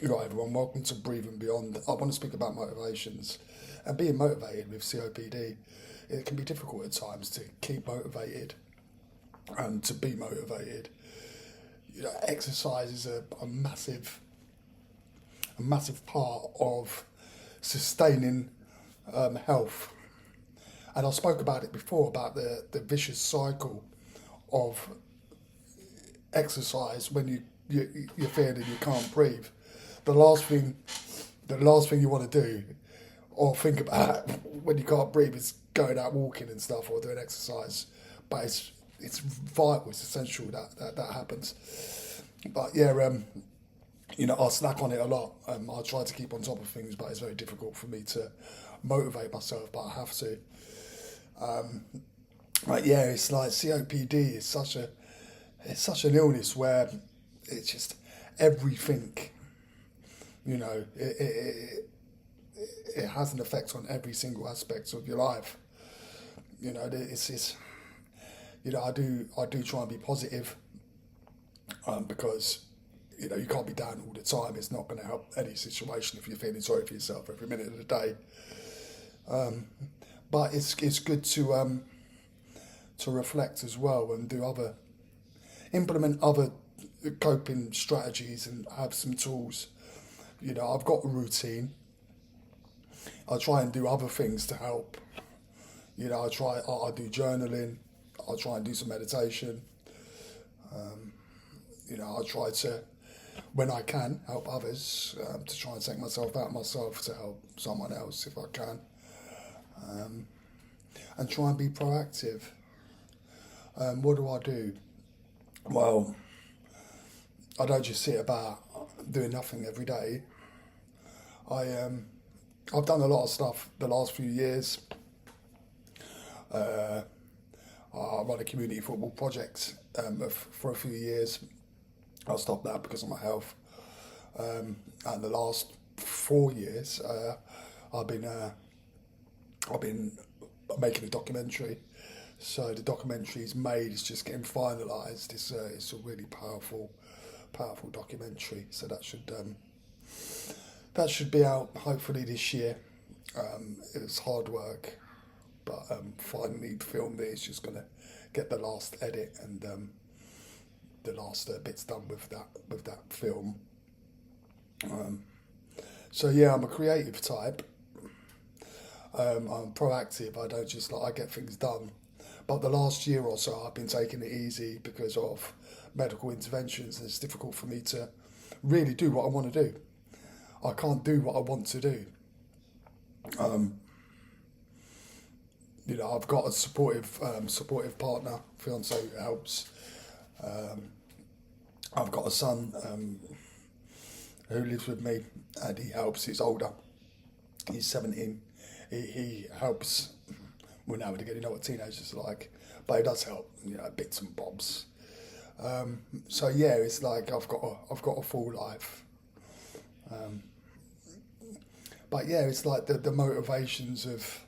Everyone, welcome to Breathe and Beyond. I want to speak about motivations and being motivated with COPD. It can be difficult at times to keep motivated and to be motivated. Exercise is a massive part of sustaining health. And I spoke about it before about the vicious cycle of exercise when you're feeling you can't breathe. The last thing the last thing you want to do or think about when you can't breathe is going out walking and stuff or doing exercise. But it's vital, it's essential that happens. But yeah, I snack on it a lot. I try to keep on top of things, but it's very difficult for me to motivate myself. But I have to. But yeah, it's like COPD is such an illness where it's just everything. You know, it has an effect on every single aspect of your life. It's I do try and be positive, because you can't be down all the time. It's not going to help any situation if you're feeling sorry for yourself every minute of the day. But it's good to reflect as well and implement other coping strategies and have some tools. I've got a routine. I try and do other things to help. I do journaling. I try and do some meditation. I try to, when I can, help others, to try and take myself out of myself to help someone else if I can. And try and be proactive. What do I do? Well, I don't just sit about doing nothing every day. I've done a lot of stuff the last few years. Uh, I run a community football project for a few years. I stopped that because of my health. And the last 4 years, I've been I've been making a documentary. So the documentary is made. It's just getting finalised. It's a really powerful documentary. So that should be out hopefully this year. It was hard work, but finally filmed it. It's just gonna get the last edit and the last bits done with that film. Um, so yeah, I'm a creative type. I'm proactive. I don't just I get things done. But the last year or so, I've been taking it easy because of medical interventions, and it's difficult for me to really do what I want to do. I can't do what I want to do. Um, I've got a supportive partner, fiance who helps. Um, I've got a son who lives with me, and he helps. He's older. He's 17. He helps. We're now getting what teenagers are like, but he does help. Bits and bobs. So yeah, it's like I've got a full life. Um, but yeah, it's like the motivations of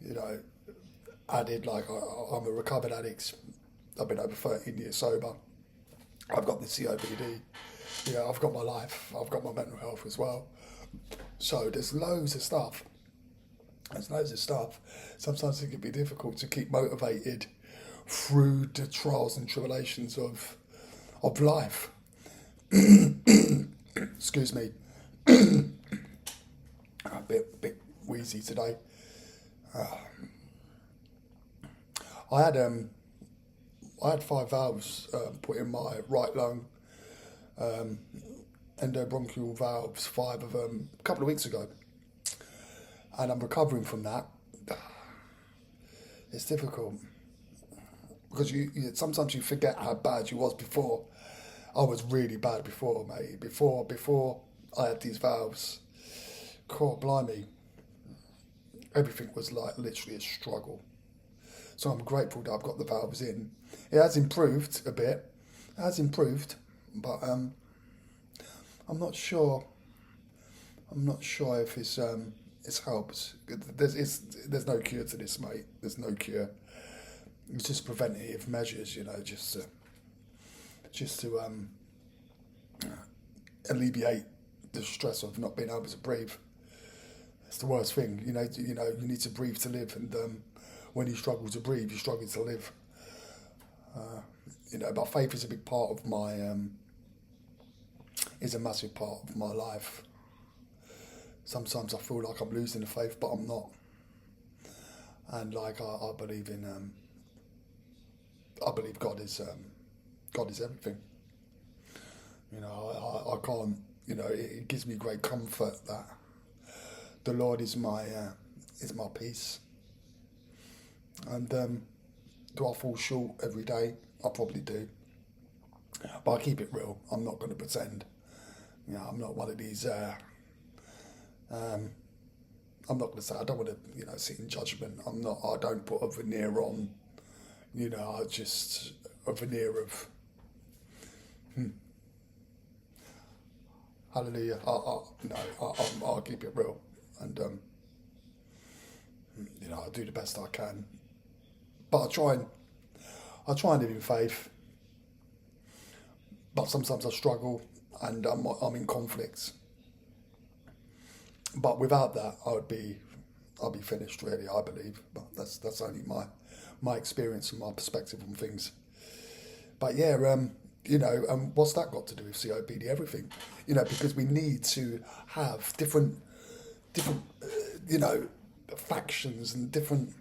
you know added. Like I'm a recovered addict. I've been over 13 years sober. I've got the COPD. I've got my life. I've got my mental health as well. So there's loads of stuff. There's loads of stuff. Sometimes it can be difficult to keep motivated through the trials and tribulations of life. Excuse me, a bit wheezy today. I had I had 5 valves put in my right lung, um, endobronchial valves, 5 of them, a couple of weeks ago, and I'm recovering from that. It's difficult because sometimes you forget how bad you was before. I was really bad before, mate. Before I had these valves, God blimey, everything was like literally a struggle. So I'm grateful that I've got the valves in. It has improved a bit. It has improved, but I'm not sure. I'm not sure if it's helped. There's no cure to this, mate. There's no cure. It's just preventative measures, just to alleviate the stress of not being able to breathe. It's the worst thing. You need to breathe to live, and when you struggle to breathe, you struggle to live. But faith is a big part of is a massive part of my life. Sometimes I feel like I'm losing the faith, but I'm not. And like I believe I believe God is everything. I can't. It gives me great comfort that the Lord is my peace. And do I fall short every day? I probably do. But I keep it real. I'm not going to pretend. I'm not one of these. I'm not going to say, I don't want to, sit in judgment. I don't put a veneer on, I just, a veneer of, hallelujah. I'll keep it real. And, I do the best I can. But I try and live in faith. But sometimes I struggle and I'm in conflicts. But without that, I'll be finished, really, I believe. But that's only my experience and my perspective on things. But yeah, what's that got to do with COPD? Everything, because we need to have different, factions and different,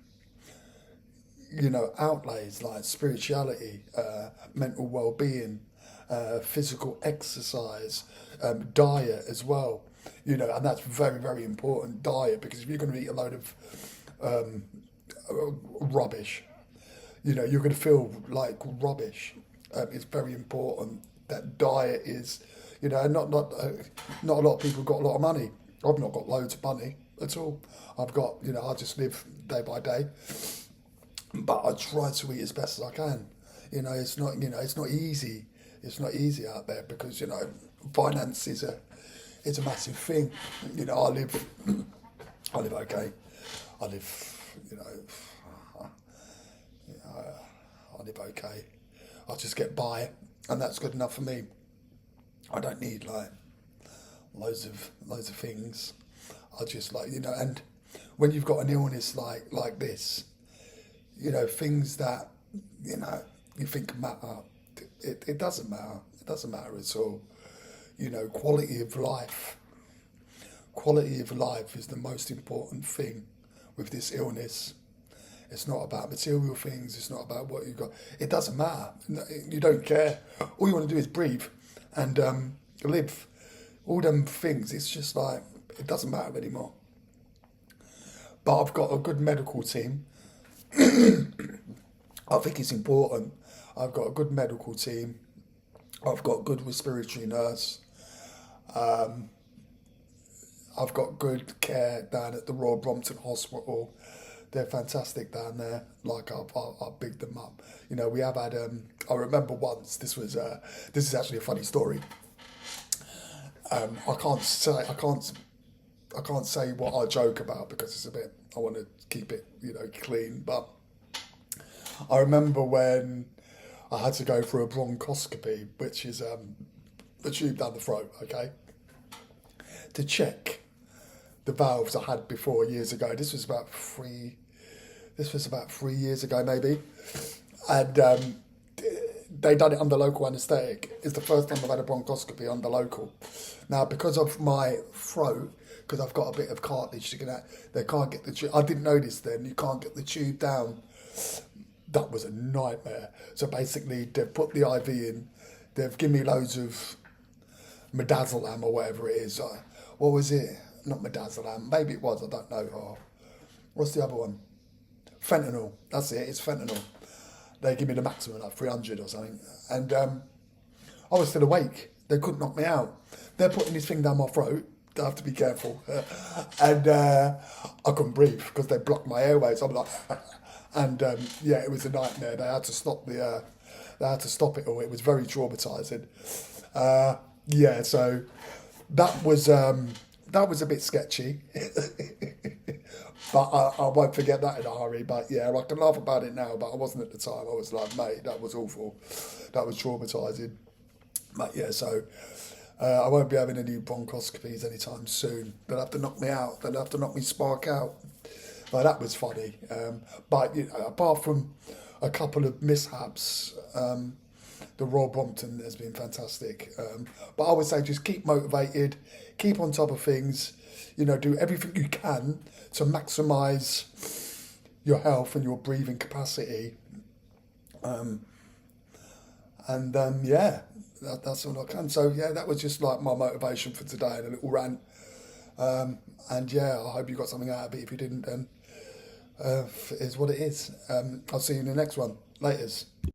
outlays like spirituality, mental well-being, physical exercise, diet as well. And that's very, very important, diet, because if you're going to eat a load of rubbish, you're going to feel like rubbish. It's very important that diet is, not a lot of people got a lot of money. I've not got loads of money at all. I've got, I just live day by day, but I try to eat as best as I can. It's not easy. It's not easy out there because, finance is a massive thing. I live okay. I live okay. I just get by, and that's good enough for me. I don't need loads of things. I just and when you've got an illness like this, things that you think matter, it doesn't matter. It doesn't matter at all. Quality of life. Quality of life is the most important thing with this illness. It's not about material things. It's not about what you've got. It doesn't matter. You don't care. All you want to do is breathe and live. All them things, it's just it doesn't matter anymore. But I've got a good medical team. I think it's important. I've got a good medical team. I've got a good respiratory nurse. I've got good care down at the Royal Brompton Hospital. They're fantastic down there. I've bigged them up. We have had. I remember once. This is actually a funny story. I can't say what I joke about because it's a bit. I want to keep it, clean. But I remember when I had to go for a bronchoscopy, which is a tube down the throat, okay, to check the valves I had before years ago. This was about 3 years ago, maybe, and they done it under local anaesthetic. It's the first time I've had a bronchoscopy under local. Now, because of my throat, because I've got a bit of cartilage sticking out, they can't get the tube. I didn't know this then. You can't get the tube down. That was a nightmare. So basically, they've put the IV in. They've given me loads of midazolam or whatever it is. What was it? Not midazolam. Maybe it was. I don't know. Oh, what's the other one? Fentanyl. That's it. It's fentanyl. They give me the maximum, 300 or something. And I was still awake. They couldn't knock me out. They're putting this thing down my throat. I have to be careful. And I couldn't breathe because they blocked my airways. I'm like... And it was a nightmare. They had to stop it all. It was very traumatizing. So that was a bit sketchy. But I won't forget that in a hurry. But yeah, I can laugh about it now. But I wasn't at the time. I was like, mate, that was awful. That was traumatizing. But yeah, so I won't be having any bronchoscopies anytime soon. They'll have to knock me out. They'll have to knock me spark out. But that was funny. But you know, apart from a couple of mishaps, the Royal Brompton has been fantastic. But I would say just keep motivated, keep on top of things, you know, do everything you can to maximise your health and your breathing capacity. Yeah, that's all I can. So yeah, that was just like my motivation for today and a little rant. And yeah, I hope you got something out of it. If you didn't, then it is what it is. I'll see you in the next one. Laters.